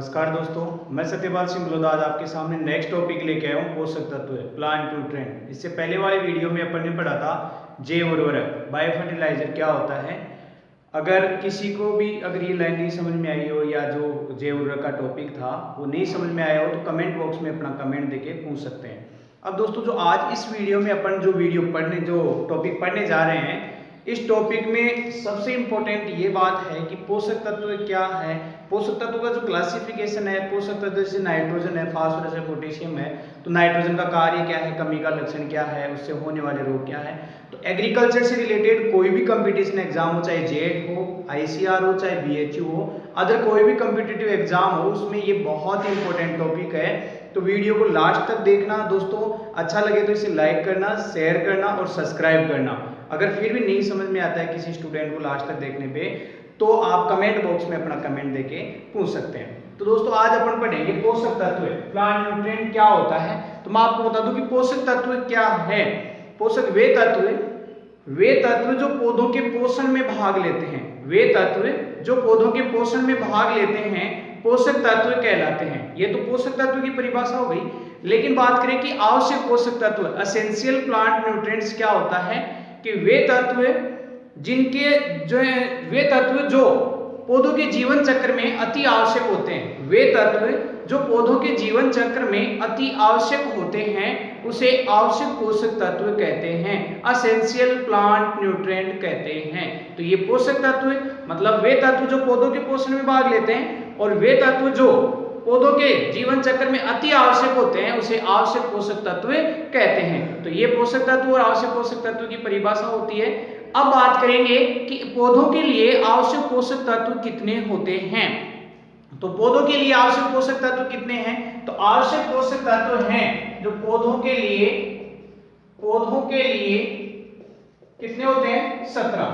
नमस्कार दोस्तों, मैं सत्यपाल सिंह बलोदा आज आपके सामने नेक्स्ट टॉपिक लेके आया हूँ पोषक तत्व प्लांट न्यूट्रिएंट। इससे पहले वाले वीडियो में अपन ने पढ़ा था जैव उर्वरक बायो फर्टिलाइजर क्या होता है। अगर किसी को भी अगर ये लाइन नहीं समझ में आई हो या जो जैव उर्वरक का टॉपिक था वो नहीं समझ में आया हो तो कमेंट बॉक्स में अपना कमेंट देके पूछ सकते हैं। अब दोस्तों जो आज इस वीडियो में अपन जो टॉपिक पढ़ने जा रहे हैं, इस टॉपिक में सबसे इम्पोर्टेंट ये बात है कि पोषक तत्व क्या है। पोषक तत्व का जो क्लासिफिकेशन है, पोषक तत्व जैसे नाइट्रोजन है, फास्फोरस है, पोटेशियम है, तो नाइट्रोजन का कार्य क्या है, कमी का लक्षण क्या है, उससे होने वाले रोग क्या है। तो एग्रीकल्चर से रिलेटेड कोई भी कंपटीशन एग्जाम हो, चाहे जेट हो, आईसीआर हो, चाहे बीएचयू हो, अदर कोई भी कम्पिटिटिव एग्जाम हो, उसमें ये बहुत ही इंपॉर्टेंट टॉपिक है। तो वीडियो को लास्ट तक देखना दोस्तों। अच्छा लगे तो इसे लाइक करना, शेयर करना और सब्सक्राइब करना। अगर फिर भी नहीं समझ में आता है किसी स्टूडेंट को लास्ट तक देखने पे, तो आप कमेंट बॉक्स में अपना कमेंट देके पूछ सकते हैं। तो दोस्तों आज अपन पढ़ेंगे पोषक तत्व प्लांट न्यूट्रिएंट क्या होता है। तो मैं आपको बता दूं कि पोषक तत्व क्या है। पोषक वे तत्व जो पौधों के पोषण में भाग लेते हैं, वे तत्व जो पौधों के पोषण में भाग लेते हैं पोषक तत्व कहलाते हैं। ये तो पोषक तत्व की परिभाषा हो गई। लेकिन बात करें कि आवश्यक पोषक तत्व एसेंशियल प्लांट न्यूट्रिएंट्स क्या होता है कि वे तत्व जो पौधों के जीवन चक्र में अति आवश्यक होते हैं, वे तत्व जो पौधों के जीवन चक्र में अति आवश्यक होते हैं उसे आवश्यक पोषक तत्व कहते हैं, एसेंशियल प्लांट न्यूट्रिएंट कहते हैं। तो ये पोषक तत्व मतलब वे तत्व जो पौधों के पोषण में भाग लेते हैं और वे तत्व जो पौधों के जीवन चक्र में अति आवश्यक होते हैं उसे आवश्यक पोषक तत्व कहते हैं। तो ये पोषक तत्व और आवश्यक पोषक तत्व की परिभाषा होती है। अब बात करेंगे कि पौधों के लिए आवश्यक पोषक तत्व कितने होते हैं। तो पौधों के लिए आवश्यक पोषक तत्व कितने हैं? तो आवश्यक पोषक तत्व हैं जो पौधों के लिए कितने होते हैं? 17।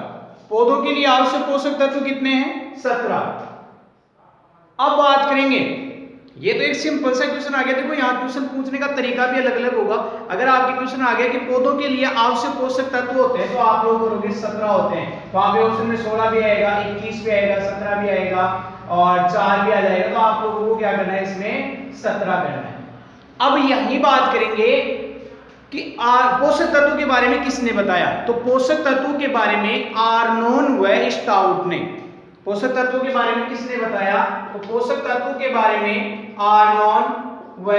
पौधों के लिए आवश्यक पोषक तत्व कितने हैं? 17। अब बात करेंगे, ये तो एक सिंपल सा क्वेश्चन आ गया। देखो यहाँ क्वेश्चन पूछने का तरीका भी अलग अलग होगा। अगर आपके क्वेश्चन आ गया कि पौधों के लिए आवश्यक पोषक तत्व होते हैं तो आप लोग करोगे 17 होते हैं। वहां पे ऑप्शन में 16 भी आएगा, 21 भी आएगा, 17 भी आएगा और 4 भी आ जाएगा। तो आप लोगों को क्या करना है, इसमें 17 करना है। अब यही बात करेंगे कि पोषक तत्व के बारे में किसने बताया। तो पोषक तत्व के बारे में आर्नोन व स्टाउट ने, पोषक तत्वों के बारे में किसने बताया? तो पोषक तत्वों के बारे में आर्नोन व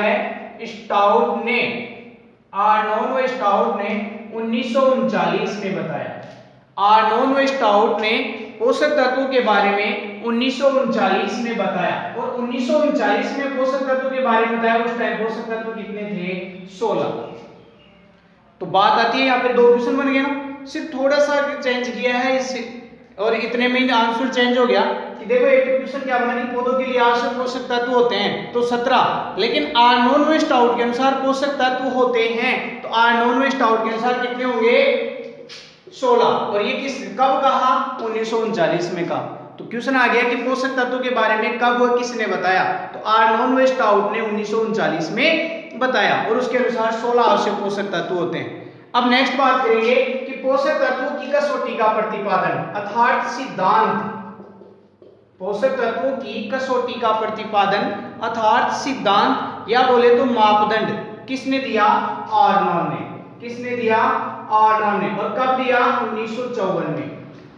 स्टाउट ने 1939 में बताया। आर्नोन व स्टाउट ने पोषक तत्वों के बारे में 1939 में बताया और 1939 में पोषक तत्वों के बारे में बताया। उस टाइम पोषक तत्व कितने थे? 16। तो बात आती है यहाँ पे 2 क्वेश्चन बन गए ना, सिर्फ थोड़ा सा चेंज किया है इससे और इतने में आंसर चेंज हो गया कि देखो एक क्वेश्चन क्या बना कि पौधों के लिए आवश्यक पोषक तत्व होते हैं तो 17, लेकिन आर्नोन व स्टाउट के अनुसार पोषक तत्व होते हैं तो आर्नोन व स्टाउट के अनुसार कितने होंगे? 16। और ये कब कहा? 1939 में कहा। तो क्वेश्चन आ गया कि पोषक तत्व के बारे में कब और किसने बताया। तो आर्नोन व स्टाउट ने 1939 में बताया और उसके अनुसार 16 आवश्यक पोषक तत्व होते हैं। अब नेक्स्ट बात करेंगे कि पोषक तत्वों की कसौटी का प्रतिपादन अर्थात सिद्धांत, पोषक तत्वों की कसौटी का प्रतिपादन अर्थात सिद्धांत या बोले तो मापदंड किसने दिया? आर्नोन ने। किसने दिया? आर्नोन ने। और कब दिया? 1954 में।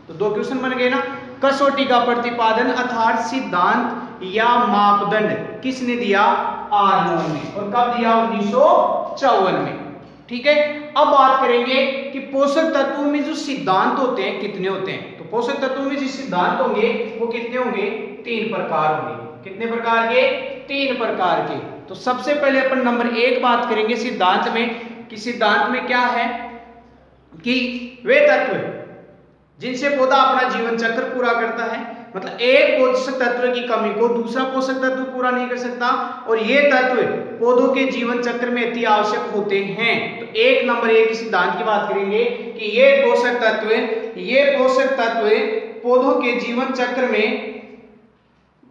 तो 2 क्वेश्चन बन गए ना। कसौटी का प्रतिपादन अर्थात सिद्धांत या मापदंड किसने दिया? आर्नोन ने। और कब दिया? 1954 में। ठीक है। अब बात करेंगे कि पोषक तत्वों में जो सिद्धांत होते हैं कितने होते हैं। तो पोषक तत्वों में जो सिद्धांत होंगे वो कितने होंगे? 3 प्रकार होंगे। कितने प्रकार के? 3 प्रकार के। तो सबसे पहले अपन नंबर 1 बात करेंगे सिद्धांत में कि सिद्धांत में क्या है कि वे तत्व जिनसे पौधा अपना जीवन चक्र पूरा करता है, मतलब एक पोषक तत्व की कमी को दूसरा पोषक तत्व पूरा नहीं कर सकता और ये तत्व पौधों के जीवन चक्र में अति आवश्यक होते हैं। तो 1 नंबर 1 सिद्धांत की बात करेंगे कि ये पोषक तत्व पौधों के जीवन चक्र में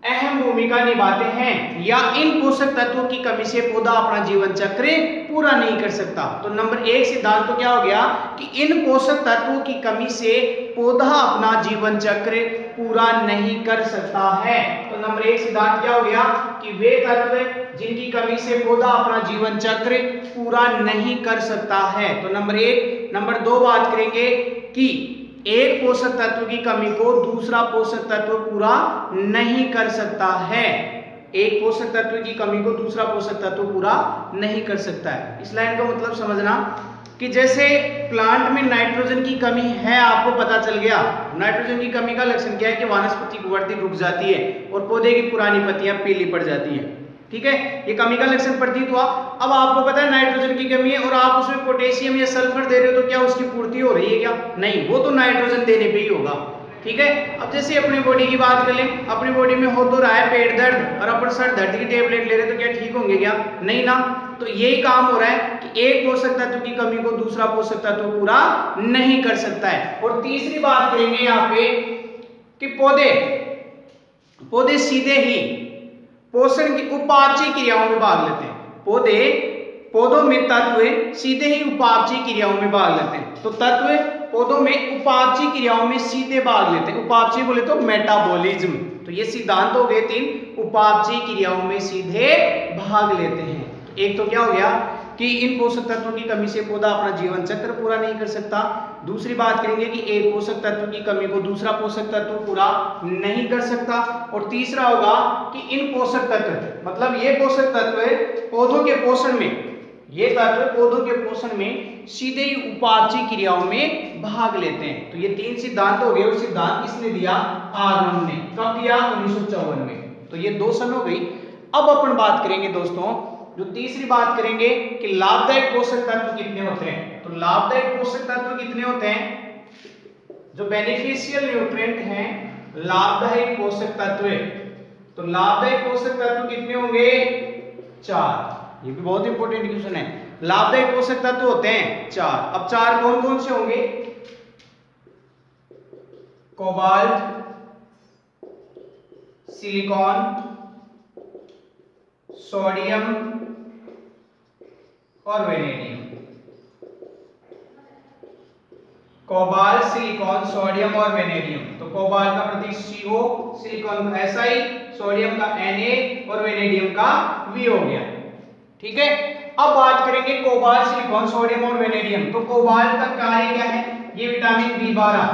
अहम भूमिका निभाते हैं या इन पोषक तत्वों की कमी से पौधा अपना जीवन चक्र पूरा नहीं कर सकता। तो नंबर 1 सिद्धांत तो क्या हो गया कि इन पोषक तत्वों की कमी से पौधा अपना जीवन चक्र पूरा नहीं कर सकता है। तो नंबर 1 सिद्धांत क्या हो गया कि वे तत्व जिनकी कमी से पौधा अपना जीवन चक्र पूरा नहीं कर सकता है। तो नंबर 1। नंबर 2 बात करेंगे कि एक पोषक तत्व की कमी को दूसरा पोषक तत्व पूरा नहीं कर सकता है। एक पोषक तत्व की कमी को दूसरा पोषक तत्व पूरा नहीं कर सकता है। इस लाइन का मतलब समझना कि जैसे प्लांट में नाइट्रोजन की कमी है, आपको पता चल गया। नाइट्रोजन की कमी का लक्षण क्या है कि वानस्पतिक वृद्धि रुक जाती है और पौधे की पुरानी पत्तियां पीली पड़ जाती हैं। ठीक है, ये कमी का लक्षण प्रतीत हुआ। अब आपको पता है नाइट्रोजन की कमी है और आप उसमें पोटेशियम या सल्फर दे रहे हो, तो क्या उसकी पूर्ति हो रही है क्या? नहीं, वो तो नाइट्रोजन देने पे ही होगा। ठीक है, अब जैसे अपनी बॉडी की बात कर लें, अपनी बॉडी में हो तो रहा है पेट दर्द और अपन सर दर्द की टेबलेट ले रहे तो क्या ठीक होंगे क्या? नहीं ना। तो यही काम हो रहा है कि एक पोषक तत्व की कमी को दूसरा पोषक तत्व पूरा नहीं कर सकता है। और तीसरी बात करेंगे यहाँ पे कि पौधे सीधे ही पोषण की उपापचय क्रियाओं में भाग लेते हैं। पौधों में तत्व सीधे ही उपापचय क्रियाओं में भाग लेते हैं। तो तत्व पौधों में उपापचय क्रियाओं में सीधे भाग लेते हैं। उपापचय बोले तो मेटाबॉलिज्म। तो ये सिद्धांत हो गए 3, उपापचय क्रियाओं में सीधे भाग लेते हैं। एक तो क्या हो गया कि इन पोषक तत्वों की कमी से पौधा अपना जीवन चक्र पूरा नहीं कर सकता। दूसरी बात करेंगे कि एक पोषक तत्व की कमी को दूसरा पोषक तत्व पूरा नहीं कर सकता। और तीसरा होगा कि इन पोषक तत्व मतलब ये पोषक तत्व पौधों के पोषण में, ये तत्व पौधों के पोषण में सीधे ही उपापचय क्रियाओं में भाग लेते हैं। तो ये 3 सिद्धांत हो गए। और सिद्धांत किसने दिया? आर्नम ने। कब दिया? 1954 में। तो ये 2 सन हो गई। अब अपन बात करेंगे दोस्तों, जो तीसरी बात करेंगे कि लाभदायक पोषक तत्व कितने होते हैं। तो लाभदायक पोषक तत्व कितने होते हैं? जो बेनिफिशियल न्यूट्रिएंट हैं, लाभदायक पोषक तत्व। तो लाभदायक पोषक तत्व कितने होंगे? 4। ये भी बहुत इंपॉर्टेंट क्वेश्चन है। लाभदायक पोषक तत्व होते हैं 4। अब 4 कौन कौन से होंगे? कोबाल्ट, सिलिकॉन, सोडियम और वेनेडियम। कोबाल्ट, सिलिकॉन, सोडियम और वेनेडियम। तो कोबाल्ट का प्रतीक CO, सिलिकॉन का Si, सोडियम का Na और वेनेडियम का V हो गया। ठीक है, अब बात करेंगे कोबाल्ट, सिलिकॉन, सोडियम और वेनेडियम। तो कोबाल्ट का कार्य क्या है? ये विटामिन B12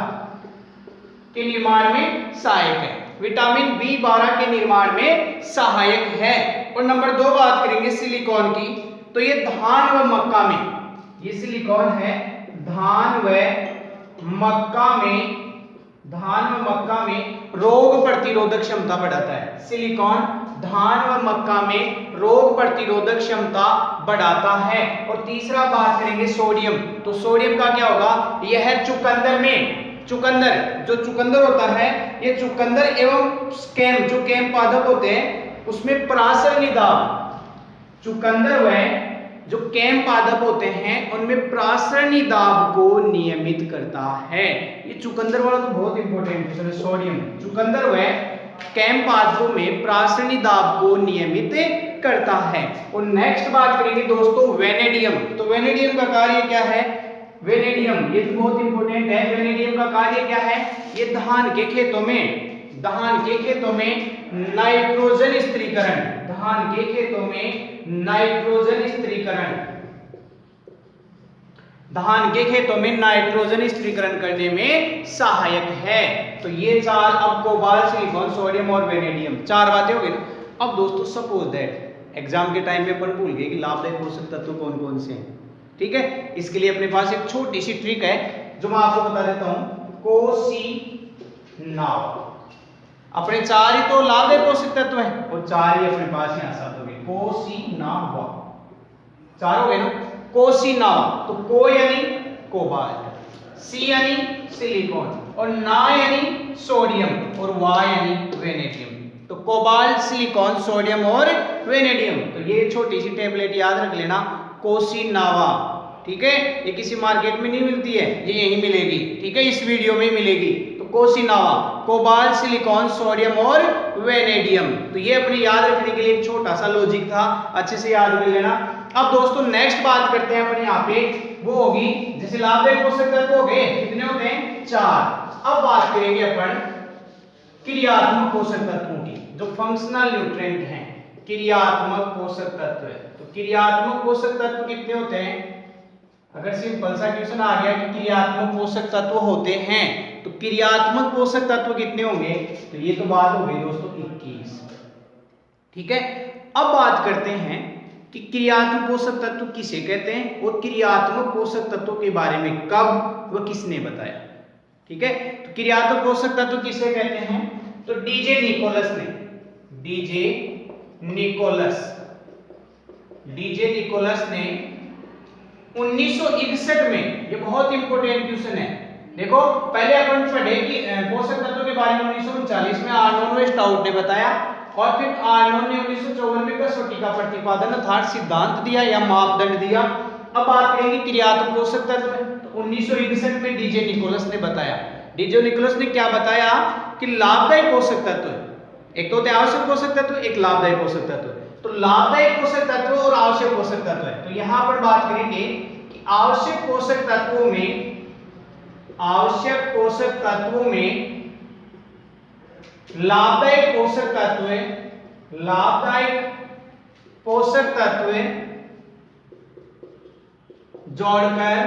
के निर्माण में सहायक है। विटामिन B12 के निर्माण में सहायक है। और नंबर 2 बात करेंगे सिलिकॉन की। तो ये धान व मक्का में, ये सिलिकॉन है धान व मक्का में रोग प्रतिरोधक क्षमता बढ़ाता है। सिलिकॉन धान व मक्का में रोग प्रतिरोधक क्षमता बढ़ाता है। और तीसरा बात करेंगे सोडियम। तो सोडियम का क्या होगा? यह जो चुकंदर होता है, ये चुकंदर एवं कैम, जो कैम पादप होते हैं उसमें परासरणी दाब, चुकंदर व जो कैम पादप होते हैं उनमें परासरणी दाब को नियमित करता है। ये चुकंदर वाला तो बहुत इंपॉर्टेंट है। सोडियम चुकंदर व कैम पादपों में परासरणी दाब को नियमित करता है। और नेक्स्ट बात करेंगे दोस्तों वेनेडियम। तो वेनेडियम का कार्य क्या है? वेनेडियम ये तो बहुत इंपॉर्टेंट है। वेनेडियम का कार्य क्या है? ये धान के खेतों में नाइट्रोजन स्थिरीकरण, धान के खेतों में नाइट्रोजन स्थिरीकरण करने में सहायक है। तो ये 4, अब कोबाल्ट, सिलिकॉन, सोडियम और वेनेडियम, 4 बातें हो गई ना। अब दोस्तों सपोज दैट एग्जाम के टाइम में अपन भूल गए कि लाभदायक पोषक तत्व कौन कौन से हैं। ठीक है, इसके लिए अपने पास एक छोटी सी ट्रिक है जो मैं आपको बता देता हूं। कोसी नाव, अपने 4 ही तो लाभदायक पोषक तत्व हैं और 4 ही अपने पास यहां साथ हो गए। कोसी नाव 4 हो गए ना। कोसी नाव, तो को यानी कोबाल्ट, सी यानी सिलिकॉन और ना यानी सोडियम और वा यानी वेनेडियम। तो कोबाल्ट, सिलिकॉन, सोडियम और वेनेडियम। तो ये छोटी सी टेबलेट याद रख लेना, कोसी नावा। ठीक है, ये किसी मार्केट में नहीं मिलती है, ये यहीं मिलेगी। ठीक है, इस वीडियो में मिलेगी। तो कोशिनावा, कोबाल्ट, सिलिकॉन, सोडियम और वेनेडियम। तो ये अपने याद रखने के लिए एक छोटा सा लॉजिक था, अच्छे से याद कर लेना। अब दोस्तों नेक्स्ट बात करते हैं अपन यहाँ पे, वो होगी जैसे लाभदायक पोषक तत्व हो गए, कितने होते हैं 4। अब बात करेंगे अपन क्रियात्मक पोषक तत्वों की, जो फंक्शनल न्यूट्रिएंट हैं, क्रियात्मक पोषक तत्व। तो क्रियात्मक पोषक तत्व कितने होते हैं? अगर सिंपल सा क्वेश्चन आ गया कि क्रियात्मक पोषक तत्व होते हैं, तो क्रियात्मक पोषक तत्व कितने होंगे? तो ये तो बात हो गई दोस्तों 21। ठीक है, अब बात करते हैं कि क्रियात्मक पोषक तत्व किसे कहते हैं और क्रियात्मक पोषक तत्वों के बारे में कब व किसने बताया। ठीक है, तो क्रियात्मक पोषक तत्व किसे कहते हैं? तो डीजे निकोलस ने 1961 में, ये बहुत इंपॉर्टेंट क्वेश्चन है। देखो पहले अपन पढ़े कि पोषक तत्वों के बारे में 1939 में आर्नोल्ड वेस्टआउट ने बताया, और फिर आर्नोल्ड ने 1954 में कसौटी का प्रतिपादन अर्थात सिद्धांत दिया या मापदंड दिया। अब बात करेंगे क्रियात्मक पोषक तत्व। तो 1961 में डीजे निकोलस ने बताया। डीजे निकोलस ने क्या बताया कि लाभदायक पोषक तत्व, एक तो होते हैं आवश्यक पोषक तत्व, एक लाभदायक पोषक तत्व। तो लाभदायक पोषक तत्व और आवश्यक पोषक तत्व है। तो यहां पर बात करेंगे कि आवश्यक पोषक तत्वों में लाभदायक पोषक तत्व जोड़कर,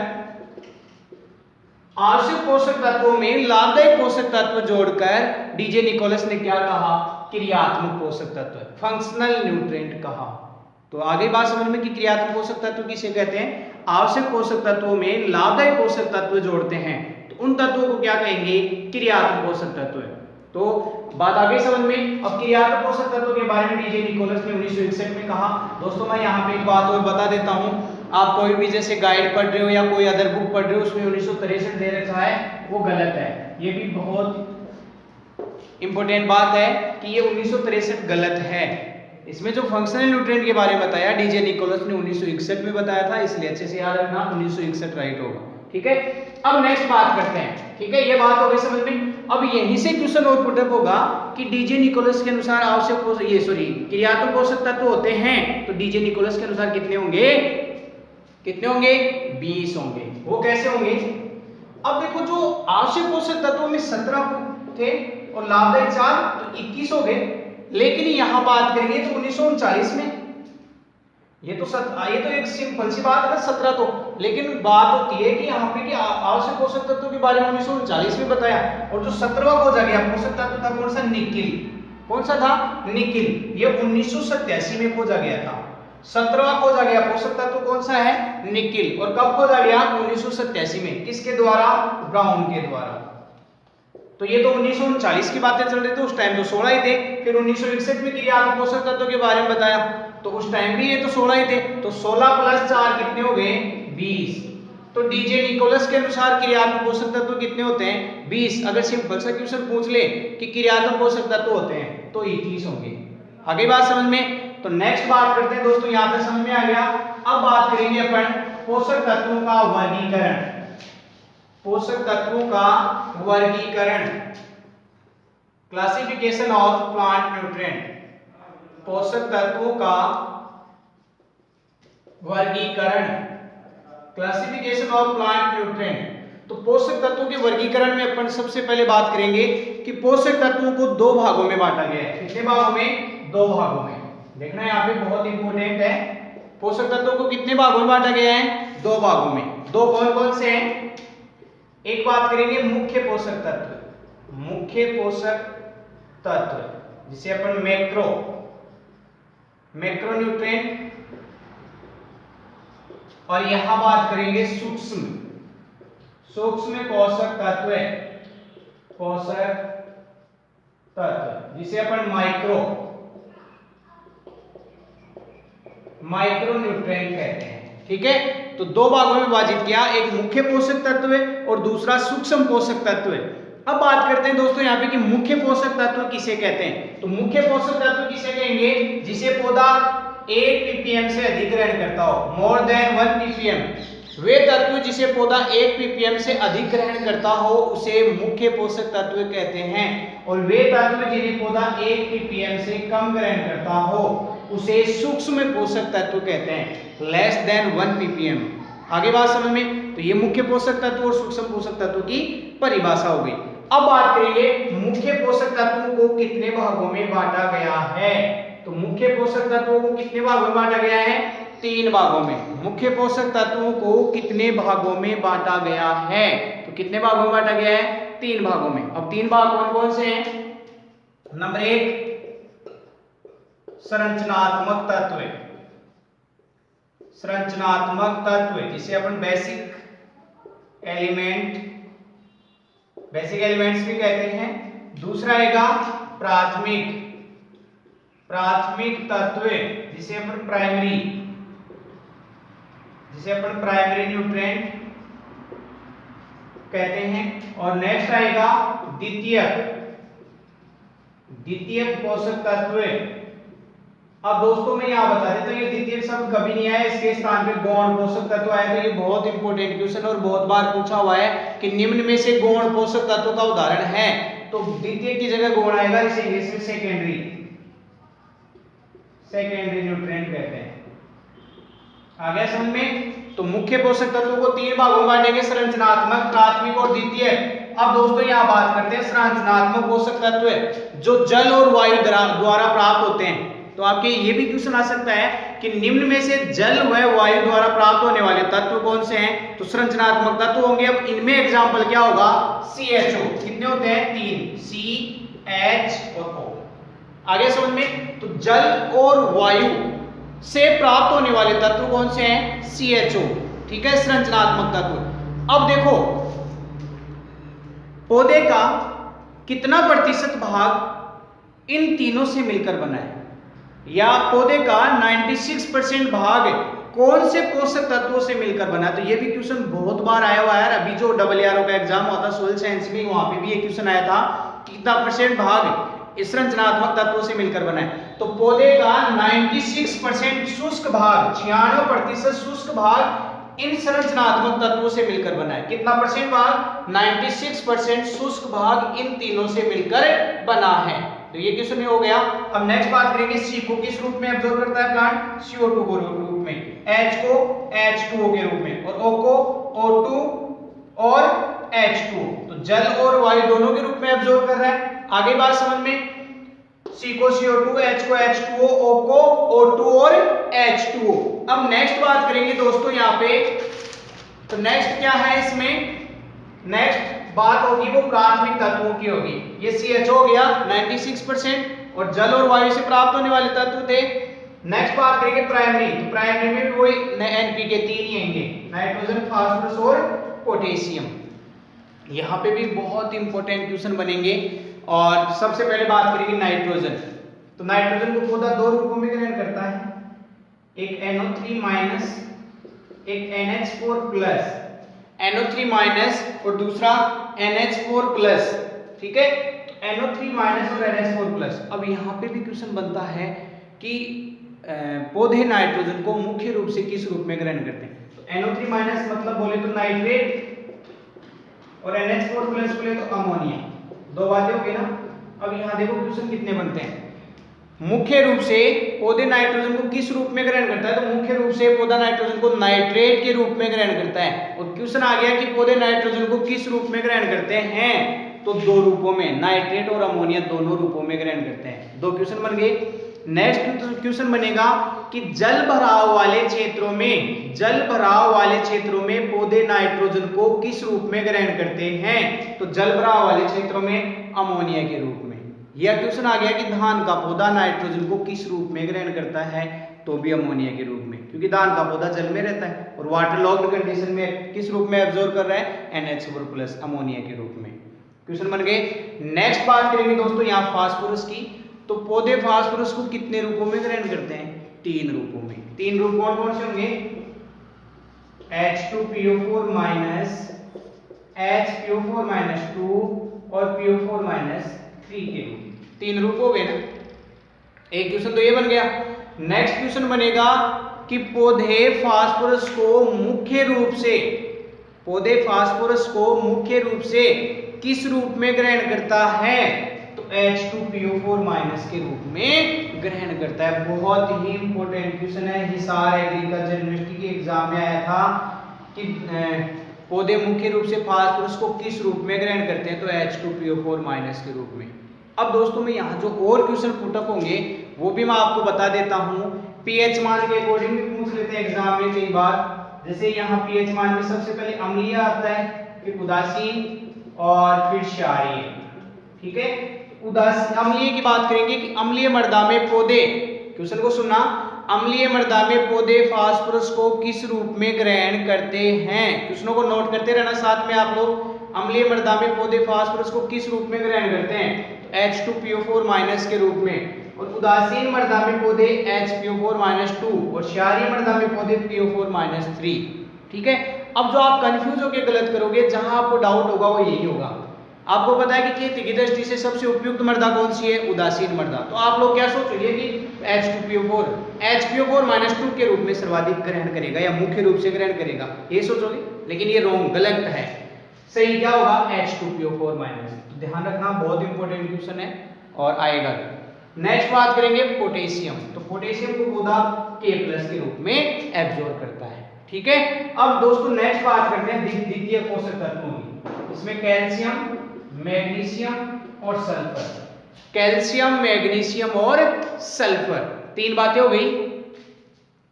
आवश्यक पोषक तत्वों में लाभदायक पोषक तत्व जोड़कर डीजे निकोलस ने क्या कहा? क्रियात्मक पोषक तत्व, फंक्शनल न्यूट्रिएंट कहा। तो आगे बात समझ में कि क्रियात्मक पोषक तत्व किसे कहते हैं? आवश्यक पोषक तत्वों में लाभदायक पोषक तत्व जोड़ते हैं, तो उन तत्वों को क्या कहेंगे? क्रियात्मक पोषक तत्व। तो बात आगे समझ में। अब क्रियात्मक पोषक तत्वों के बारे में डीजे निकोलस ने 1961 में कहा। दोस्तों मैं यहाँ पे एक बात और बता देता हूँ, आप कोई भी जैसे गाइड पढ़ रहे हो या कोई अदर बुक पढ़ रहे हो, उसमें 1963 दे रखा है, वो गलत है। ये भी बहुत इंपॉर्टेंट बात है कि ये 1963 गलत है। इसमें जो फंक्शनल न्यूट्रिएंट के बारे में बताया डीजे निकोलस ने 1961 में बताया था, इसलिए अच्छे से याद रखना 1961 राइट होगा। ठीक है, अब नेक्स्ट बात करते हैं। ठीक है, ये बात हो गई समझ में। अब यहीं से क्वेश्चन और पुटअप होगा कि डीजे निकोलस के अनुसार आवश्यक क्रियात्मक पोषक तत्व होते हैं, तो डीजे निकोलस के अनुसार कितने होंगे? 20 होंगे। वो कैसे होंगे? अब देखो जो आवश्यक पोषक तत्वों में 17 थे और लाभदायक 4, तो 21 हो गए। लेकिन यहां बात करेंगे तो 1939 में, ये तो एक सिंपल सी बात है ना 17 तो, लेकिन बात होती है कि यहाँ पे कि आवश्यक पोषक तत्वों के बारे में 1939 में बताया, और जो 17वां खोजा गया पोषक तत्व था कौन सा? निकिल। कौन सा था? निकिल। ये 1987 में खोजा गया था। 17वां खोजा गया पोषक तत्व कौन सा है? निकिल। और कब खोजा गया? 1987 में। किसके द्वारा? ब्राउन के द्वारा। तो ये तो 1939 की बातें चल रही थी, उस टाइम तो 16 ही थे। फिर 1961 में क्रियात्मक पोषक तत्वों के बारे में बताया, तो उस टाइम भी ये तो 16 ही थे। तो 16 + 4 कितने हो गए? 20। तो डीजे निकोलस के अनुसार क्रियात्मक पोषक तत्व कितने होते हैं? 20। अगर सिंपल सा क्वेश्चन पूछ ले कि क्रियात्मक पोषक तत्व होते हैं, तो 21 होंगे। आगे बात समझ में। तो नेक्स्ट बात करते हैं दोस्तों, यहां तक समझ में आ गया। अब बात करेंगे अपन पोषक तत्वों का वर्गीकरण। पोषक तत्वों का वर्गीकरण, क्लासिफिकेशन ऑफ प्लांट न्यूट्रिएंट। पोषक तत्वों का वर्गीकरण, क्लासिफिकेशन ऑफ प्लांट न्यूट्रिएंट। तो पोषक तत्वों के वर्गीकरण में अपन सबसे पहले बात करेंगे कि पोषक तत्वों को 2 भागों में बांटा गया है। कितने भागों में? 2 भागों में। देखना यहाँ पे बहुत इंपॉर्टेंट है। पोषक तत्वों को कितने भागों में बांटा गया है? 2 भागों में। 2 कौन कौन से हैं? एक बात करेंगे मुख्य पोषक तत्व, मुख्य पोषक तत्व जिसे अपन मैक्रोन्यूट्रिएंट, और यहां बात करेंगे सूक्ष्म पोषक तत्व, जिसे अपन माइक्रोन्यूट्रिएंट कहते हैं। ठीक है, तो 2 भागों में विभाजित किया, एक मुख्य पोषक तत्व है और दूसरा सूक्ष्म पोषक तत्व है। अब बात करते हैं दोस्तों यहाँ पे कि मुख्य पोषक तत्व किसे कहते हैं। तो मुख्य पोषक तत्व किसे कहेंगे? जिसे पौधा 1 ppm से अधिक ग्रहण करता हो, मोर देन 1 ppm, वे तत्व जिसे पौधा 1 ppm से अधिक ग्रहण करता हो उसे मुख्य पोषक तत्व कहते हैं, और वे तत्व जिन्हें पौधा 1 ppm से कम ग्रहण करता हो उसे सूक्ष्म पोषक तत्व कहते हैं, लेस देन 1 ppm। आगे बात समझ में? तो ये मुख्य पोषक तत्व और सूक्ष्म पोषक तत्व की परिभाषा हो गई। अब बात करेंगे मुख्य पोषक तत्वों को कितने भागों में बांटा गया है। तो मुख्य पोषक तत्वों को कितने भागों में बांटा गया है? 3 भागों में। मुख्य पोषक तत्वों को कितने भागों में बांटा गया है? तो कितने भागों में बांटा गया है? 3 भागों में। अब 3 भाग कौन कौन से हैं? नंबर 1 संरचनात्मक तत्व, संरचनात्मक तत्व जिसे अपन बेसिक एलिमेंट्स भी कहते हैं। दूसरा आएगा प्राथमिक तत्व जिसे अपन प्राइमरी न्यूट्रिएंट कहते हैं। और नेक्स्ट आएगा द्वितीयक पोषक तत्व। अब दोस्तों मैं यहाँ बता देता हूँ, ये द्वितीयक शब्द कभी नहीं आया, इसके स्थान पे गौण पोषक तत्व आया। तो ये बहुत इंपॉर्टेंट क्वेश्चन और बहुत बार पूछा हुआ है कि निम्न में से गौण पोषक तत्व का उदाहरण है, तो द्वितीयक की जगह गौण आएगा, इसे इंग्लिश में सेकेंडरी न्यूट्रिएंट कहते हैं। आ गया समझ में? तो मुख्य पोषक तत्वों को 3 भागों में बांटेंगे, संरचनात्मक, प्राथमिक और द्वितीयक। अब दोस्तों यहाँ बात करते हैं संरचनात्मक पोषक तत्व जो जल और वायु द्वारा प्राप्त होते हैं। तो आपके ये भी क्वेश्चन आ सकता है कि निम्न में से जल व वायु द्वारा प्राप्त होने वाले तत्व कौन से हैं? तो संरचनात्मक तत्व होंगे। अब इनमें एग्जांपल क्या होगा? CHO। कितने होते हैं? 3, C, H और O। आगे समझ में? तो जल और वायु से प्राप्त होने वाले तत्व कौन से हैं? CHO। ठीक है, संरचनात्मक तत्व। अब देखो पौधे का कितना प्रतिशत भाग इन तीनों से मिलकर बना है, या पौधे का 96% भाग कौन से पोषक तत्वों से मिलकर बना है। तो ये भी क्वेश्चन बहुत बार आया हुआ है। अभी जो RRO का एग्जाम हुआ था सोइल साइंस में, वहां पे भी ये क्वेश्चन आया था कितना % भाग इस संरचनात्मक तत्वों से मिलकर बना है। तो पौधे का 96% शुष्क भाग, 96% शुष्क भाग इन संरचनात्मक तत्वों से मिलकर बना है। कितना % भाग? 96% शुष्क भाग इन तीनों से मिलकर बना है। तो ये क्वेश्चन हो गया। अब नेक्स्ट बात करेंगे C को किस रूप में एब्जॉर्ब करता है प्लांट? CO2 को रूप में, H को H2O के रूप में, और O को O2 और H2O। तो जल और वायु दोनों के रूप में एब्जॉर्ब कर रहा है। आगे बात समझ में? C को CO2, H को H2O, O को O2 और H2O। अब नेक्स्ट बात करेंगे दोस्तों यहाँ पे। तो नेक्स्ट क्या है इसमें? नेक्स्ट बात होगी वो प्राथमिक तत्वों की होगी। ये CHO हो गया 96% और जल और वायु से प्राप्त होने वाले तत्व थे। नेक्स्ट बात करेंगे प्राइमरी। तो प्राइमरी में भी वही NPK 3 ही आएंगे, नाइट्रोजन, फास्फोरस और पोटेशियम। यहाँ पे भी बहुत इंपॉर्टेंट क्वेश्चन बनेंगे। और सबसे पहले बात करेंगे नाइट्रोजन। तो नाइट्रोजन को पौधा 2 रूपों में ग्रहण करता है, एक NO3- एक NH4+, NO3- और दूसरा NH4+। ठीक है, NO3- और NH4+। अब यहाँ पे भी क्वेश्चन बनता है कि पौधे नाइट्रोजन को मुख्य रूप से किस रूप में ग्रहण करते हैं। तो NO3- मतलब बोले तो नाइट्रेट, और NH4+ बोले तो अमोनिया। 2 बातें होगी ना। अब यहाँ देखो क्वेश्चन कितने बनते हैं। मुख्य रूप से पौधे नाइट्रोजन को किस रूप में ग्रहण करता है? तो मुख्य रूप से पौधा नाइट्रोजन को नाइट्रेट के रूप में ग्रहण करता है। और क्वेश्चन आ गया कि पौधे नाइट्रोजन को किस रूप में ग्रहण करते हैं? तो 2 रूपों में, नाइट्रेट और अमोनिया दोनों रूपों में ग्रहण करते हैं। 2 क्वेश्चन बन गए। नेक्स्ट क्वेश्चन बनेगा कि जल भराव वाले क्षेत्रों में पौधे नाइट्रोजन को किस रूप में ग्रहण करते हैं? तो जल भराव वाले क्षेत्रों में अमोनिया के रूप में। यह क्वेश्चन आ गया कि धान का पौधा नाइट्रोजन को किस रूप में ग्रहण करता है? तो भी अमोनिया के रूप में, क्योंकि धान का पौधा जल में रहता है और वाटर लॉक्ड कंडीशन में किस रूप में एब्जॉर्ब कर रहा है? NH4+ अमोनिया के रूप में। क्वेश्चन बन गए। नेक्स्ट बात करेंगे दोस्तों यहाँ फास्फोरस की। तो पौधे फास्फोरस को कितने रूपों में ग्रहण करते हैं? 3 रूपों में। 3 रूप कौन कौन से होंगे? H2PO4- HPO4- 2 और PO4- 3 के रूप। 3 रूप हो गए ना। एक क्वेश्चन तो ये बन गया। नेक्स्ट क्वेश्चन बनेगा कि पौधे फास्फोरस को मुख्य रूप से किस रूप में ग्रहण करता है, तो H2PO4 माइनस के रूप में ग्रहण करता है। बहुत ही इंपॉर्टेंट क्वेश्चन है, हिसार एग्रीकल्चर यूनिवर्सिटी के एग्जाम में आया था कि पौधे मुख्य रूप से फास्फोरस को किस रूप में ग्रहण करते हैं, तो H2PO4 माइनस के रूप में। अब दोस्तों मैं यहाँ जो और क्वेश्चन पुटअप होंगे वो भी मैं आपको बता देता हूँ। पीएच मान के अकॉर्डिंग भी पूछ लेते हैं एग्जाम में कई बार। जैसे यहाँ पीएच मान में सबसे पहले अम्लीय आता है, फिर उदासीन और फिर क्षारीय। ठीक है, अम्लीय की बात करेंगे कि अम्लीय मृदा में पौधे, क्वेश्चन को सुनना, अम्लीय मृदा में पौधे फास्फोरस को किस रूप में ग्रहण करते हैं। क्वेश्चनों को नोट करते रहना साथ में आप लोग। अम्लीय मृदा में पौधे फास्फोरस को किस रूप में ग्रहण करते हैं, तो H2PO4 माइनस के रूप में। और उदासीन मृदा में पौधे HPO4-2 और क्षारीय मृदा में पौधे PO4-3। ठीक है, अब जो आप कंफ्यूज होकर गलत करोगे, जहां आपको डाउट होगा वो यही होगा। आपको पता है कि खेती की दृष्टि से सबसे उपयुक्त मृदा कौन सी है, उदासीन मृदा। तो आप लोग क्या सोचोगे कि HPO4-2 के रूप में सर्वाधिक ग्रहण करेगा या मुख्य रूप से ग्रहण करेगा, ये सोचोगे, लेकिन ये रॉन्ग, गलत है। सही क्या होगा, H2PO4-। तो ध्यान रखना, बहुत इंपॉर्टेंट क्वेश्चन है और आएगा। नेक्स्ट बात करेंगे पोटेशियम। तो पोटेशियम को पौधा K+ के रूप में एब्जॉर्ब करता है। ठीक है, अब दोस्तों नेक्स्ट बात करते हैं द्वितीय पोषक तत्वों की। इसमें कैल्शियम, मैग्नीशियम और सल्फर। कैल्शियम, मैग्नीशियम और सल्फर, तीन बातें हो गई।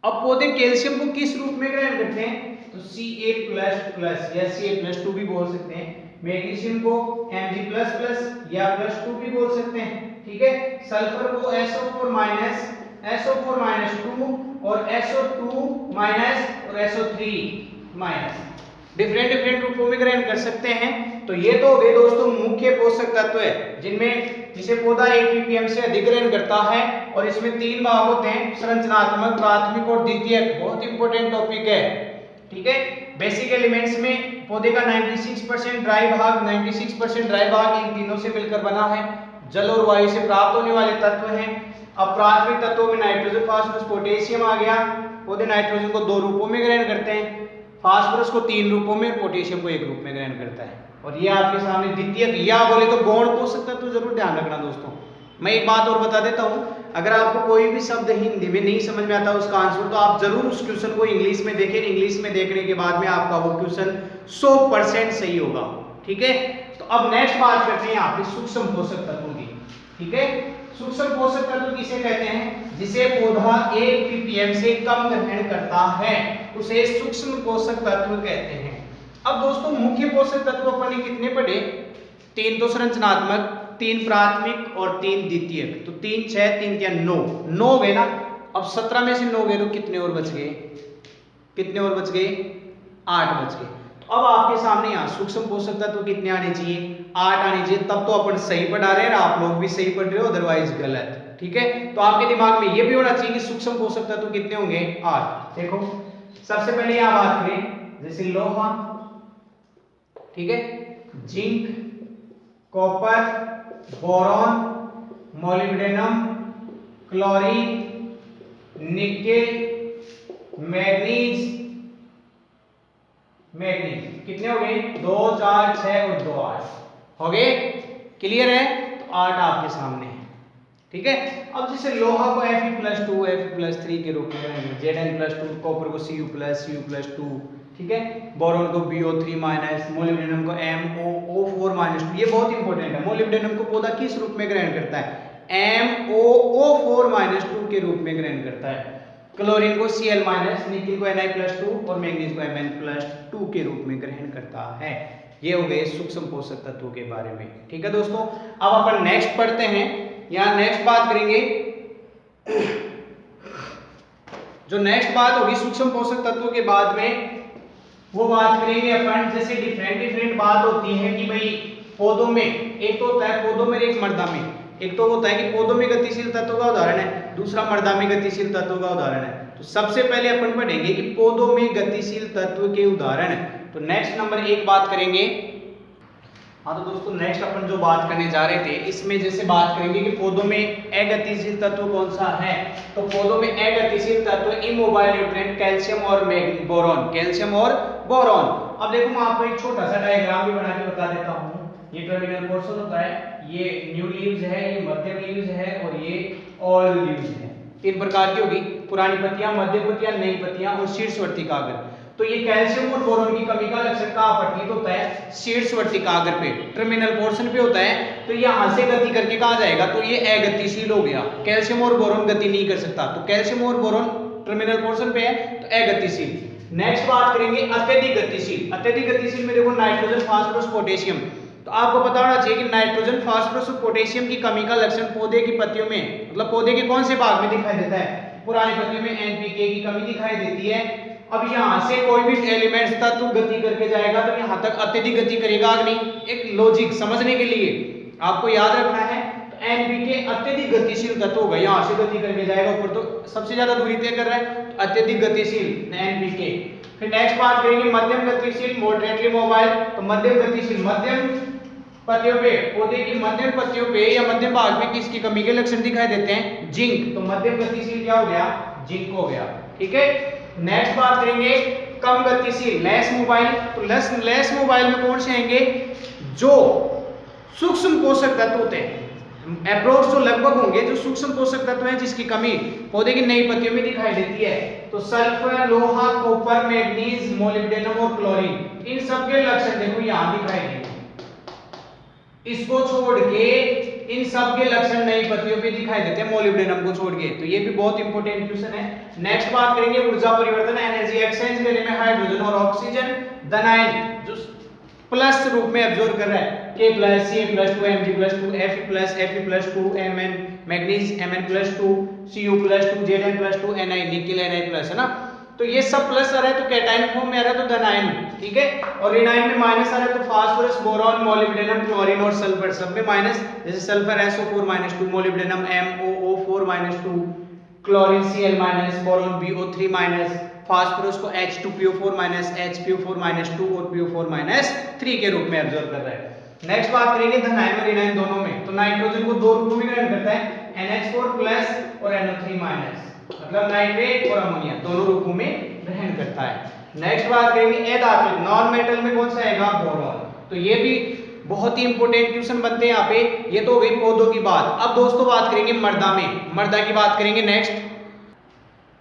अब पौधे कैल्शियम को किस रूप में ग्रहण करते हैं, तो Ca++ या Ca+2 भी बोल सकते हैं। मैग्नीशियम को Mg++ या +2 भी बोल सकते हैं। ठीक है, सल्फर को SO4-2 और SO2- और SO3-। डिफरेंट रूपों में ग्रहण कर सकते हैं। तो ये तो हो गए दोस्तों मुख्य पोषक तत्व है जिसे पौधा 1 ppm से अधिक ग्रहण करता है। और इसमें 3 भाग होते हैं, संरचनात्मक, प्राथमिक और द्वितीयक। बहुत इंपॉर्टेंट टॉपिक है। ठीक है, बेसिक एलिमेंट्स में पौधे का 96% ड्राई भाग इन तीनों से मिलकर बना है। जल और वायु से प्राप्त होने वाले तत्व हैं। अब प्राथमिक तत्वों में नाइट्रोजन, फास्फोरस, पोटेशियम आ गया। पौधे नाइट्रोजन को 2 रूपों में ग्रहण करते हैं, फास्फोरस को 3 रूपों में, पोटेशियम को 1 रूप में ग्रहण करता है। और ये आपके सामने द्वितीयक, या बोले तो गौण पोषक तत्व। जरूर ध्यान रखना दोस्तों। मैं एक बात और बता देता हूं, अगर आपको कोई भी शब्द हिंदी में नहीं समझ में आता उसका आंसर, तो आप जरूर उस क्वेश्चन को इंग्लिश में देखें। इंग्लिश में देखने के बाद में आपका वो क्वेश्चन 100% सही होगा। ठीक है, तो अब नेक्स्ट बात करते हैं यहाँ पे सूक्ष्म पोषक तत्वों की। ठीक है, सूक्ष्म पोषक तत्व किसे कहते हैं, जिसे पौधा 1 ppm से कम ग्रहण करता है, उसे सूक्ष्म पोषक तत्व कहते हैं। अब दोस्तों मुख्य पोषक तत्व अपन ने कितने पढ़े, 3 तो संरचनात्मक, 3 प्राथमिक और 3 द्वितीयक। तो 3 6 3 3 9 गए ना। अब 17 में से 9 गए तो कितने और बच गए, 8 बच गए। तो अब आपके सामने यहाँ सूक्ष्म पोषक तत्व कितने आने चाहिए, 8 आने चाहिए। तब तो अपन सही पढ़ा रहे हैं, आप लोग भी सही पढ़ रहे हो, अदरवाइज गलत। ठीक है, तो आपके दिमाग में ये भी होना चाहिए कि सूक्ष्म पोषक तत्व कितने होंगे, 8। देखो सबसे पहले यहाँ बात करें, जैसे लोहा, ठीक है, zinc, copper, boron, molybdenum, chlorine, nickel, manganese. कितने हो गए, 2 4 6 और 2 8 हो गए। क्लियर है, तो 8 आपके सामने है। ठीक है, अब जैसे लोहा को Fe+2 Fe+3 के रूप में, Zn+2, कॉपर को Cu+2, ठीक है, बोरॉन को Bo3-, मोलिब्डेनम को MoO4-2। ये बहुत इंपॉर्टेंट है। मोलिब्डेनम को पौधा किस रूप में ग्रहण करता है, MoO4-2 के रूप में ग्रहण करता है। क्लोरीन को Cl-, निकेल को Na+2 और मैग्नीज को Mn+2 के रूप में ग्रहण करता है। ये हो गए सूक्ष्म पोषक तत्वों के बारे में। ठीक है दोस्तों, अब अपन नेक्स्ट पढ़ते हैं। यहाँ नेक्स्ट बात करेंगे, जो नेक्स्ट बात होगी सूक्ष्म पोषक तत्वों के बाद में, वो बात करेंगे अपन, जैसे डिफरेंट बात होती है कि भाई पौधों में, एक तो होता है पौधों में, एक मृदा में। एक तो होता है कि पौधों में गतिशील तत्वों का उदाहरण है, दूसरा मृदा में गतिशील तत्वों का उदाहरण है। तो सबसे पहले अपन पढ़ेंगे कि पौधों में गतिशील तत्व के उदाहरण। तो नेक्स्ट नंबर 1 बात करेंगे, हाँ तो दोस्तों नेक्स्ट अपन जो बात करने जा रहे थे इसमें जैसे बात करेंगे कि पौधों में अगतिशील तत्व कौन सा है। तो पौधों में अगतिशील तत्व इमोबाइल न्यूट्रिएंट कैल्शियम और बोरॉन, कैल्शियम और बोरॉन। अब देखो मैं आपको एक छोटा सा डायग्राम भी बना के बता देता हूँ। ये टर्मिनल पोर्शन होता है, ये न्यू लीव्स है, ये मध्यम लीव्स है और ये ओल्ड लीव्स है। तीन प्रकार की होगी, पुरानी पत्तियां, मध्य पत्तियां, नई पत्तियां और शीर्षवर्ती कागर। तो ये कैल्शियम और बोरॉन की कमी का लक्षण कहाँ प्रतीत होता है? शीर्षवर्ती कागर पे, टर्मिनल पोर्शन पे होता है। तो यहां से गति करके कहाँ जाएगा? तो ये अगतिशील हो गया। कैल्शियम और बोरॉन गति नहीं कर सकता, तो कैल्शियम और बोरॉन टर्मिनल पोर्शन पे है तो अगतिशील। नेक्स्ट बात करेंगे अत्यधिक गतिशील। अत्यधिक गतिशील में देखो नाइट्रोजन, फास्फोरस, पोटेशियम। तो आपको पता होना चाहिए कि नाइट्रोजन, फास्फोरस और पोटेशियम की कमी का लक्षण पौधे की पत्तियों में, मतलब पौधे के कौन से भाग में दिखाई देता है? पुरानी पत्तियों में एनपीके की कमी दिखाई देती है। अब यहां से कोई भी एलिमेंट्स तत्व गति करके जाएगा तो यहां तक अत्यधिक गति करेगा कि नहीं? एक लॉजिक समझने के लिए आपको याद रखना है। तो एनपीके अत्यधिक गतिशील तत्व होगा, यहां से गति करके जाएगा ऊपर, तो सबसे ज्यादा दूरी तय कर रहा है, तो अत्यधिक गतिशील एनपीके। फिर नेक्स्ट बात करेंगे मध्यम गतिशील, मॉडरेटली मोबाइल। तो मध्यम गतिशील, मध्यम पत्तियों पे, पौधे की मध्यम पत्तियों पे या मध्यम भाग में किसकी कमी के लक्षण दिखाई देते हैं? जिंक। तो मध्यम गतिशील क्या हो गया? जिंक हो गया। ठीक है। नेक्स्ट बात करेंगे कम गतिशील, लेस मोबाइल। तो लेस मोबाइल में कौन से आएंगे? जो सूक्ष्म पोषक तत्व होते हैं, अप्रोक्स जो लगभग होंगे, जो सूक्ष्म पोषक तत्व हैं जिसकी कमी पौधे की नई पत्तियों में दिखाई देती है। तो सल्फर, लोहा, कॉपर, मैग्नीज, मोलिब्डेनम और क्लोरीन, इन सब के लक्षण देखो यहां दिखाई देंगे। इसको छोड़ के इन सब के लक्षण नई पत्तियों पे दिखाई देते हैं, मोलिब्डेनम को छोड़ के। तो ये भी बहुत इंपॉर्टेंट क्वेश्चन है। नेक्स्ट बात करेंगे ऊर्जा परिवर्तन, एनर्जी एक्सचेंज लेने में हाइड्रोजन और ऑक्सीजन धनायन जो प्लस रूप में एब्जॉर्ब कर रहा है, K+, Ca+2, Mg+2, Fe+, Fe+2, Mn manganese, Mn+2, Cu+2, Zn+2, Ni nickel, Ni+, है ना। तो ये सब प्लस आ रहा है तो कैटायन फॉर्म में आ रहा है तो धनायन, ठीक है। और ऋणायन में माइनस आ रहा है तो फास्फोरस, बोरॉन, मोलिब्डेनम, क्लोरीन और सल्फर सब में माइनस। जैसे sulphur SO4-2, molybdenum MOO4-2, chlorine Cl-, boron BO3-, phosphorus को H2PO4-, HPO4-2 और PO4-3 के रूप में ऑब्जर्व कर रहा है। नेक्स्ट बात करेंगे धनायन और ऋणायन दोनों में। तो नाइट्रोजन को दो रूपों में ग्रहण करता है, NH4+ और NO3-, मतलब नाइट्रेट और अमोनिया दोनों रूपों में ग्रहण करता है। नेक्स्ट बात करेंगे अधात्विक, नॉन मेटल में कौन सा आएगा? बोरॉन। तो ये भी बहुत ही इंपॉर्टेंट क्वेश्चन बनते हैं यहाँ पे। ये तो हो गई पौधों की बात। अब दोस्तों बात करेंगे मर्दा में, मर्दा की बात करेंगे नेक्स्ट।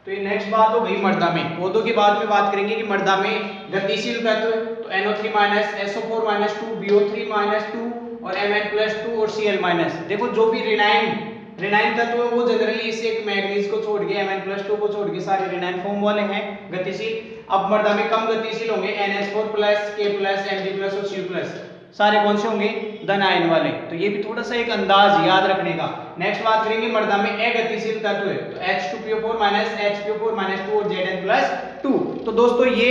तो ये नेक्स्ट बात हो गई मर्दा में। पौधों की बात में बात करेंगे कि मर्दा में गतिशील तत्व तो NO3-, SO4-2, BO3-2 और Mn+2 और Cl-। देखो जो भी ऋणायन तत्व है वो जनरली इस एक मैग्नीज को छोड़ के, Mn+2 को छोड़ के सारे ऋणायन फॉर्म वाले हैं गतिशील। अब मर्दा में कम गतिशील होंगे NH4+, K+, Mg+ और Cu+, सारे कौन से होंगे? धनायन वाले। तो ये भी थोड़ा सा एक अंदाज याद रखने का। नेक्स्ट बात करेंगे मर्दा में अगतिशील तत्व है तो H2PO4-, HPO4-2 और Zn+2। तो दोस्तों ये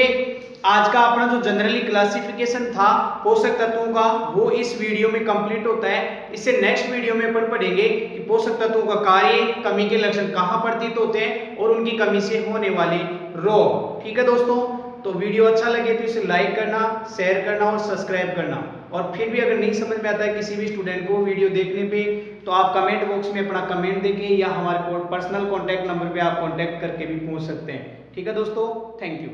आज का अपना जो जनरली क्लासिफिकेशन था पोषक तत्वों का वो इस वीडियो में कंप्लीट होता है। इससे नेक्स्ट वीडियो में अपन पढ़ेंगे कि पोषक तत्वों का कार्य, कमी के लक्षण कहाँ प्रतीत होते हैं और उनकी कमी से होने वाले रोग। ठीक है दोस्तों, तो वीडियो अच्छा लगे तो इसे लाइक करना, शेयर करना और सब्सक्राइब करना। और फिर भी अगर नहीं समझ में आता है किसी भी स्टूडेंट को वीडियो देखने पे तो आप कमेंट बॉक्स में अपना कमेंट देके या हमारे पर्सनल कॉन्टैक्ट नंबर पे आप कॉन्टैक्ट करके भी पूछ सकते हैं। ठीक है दोस्तों, थैंक यू।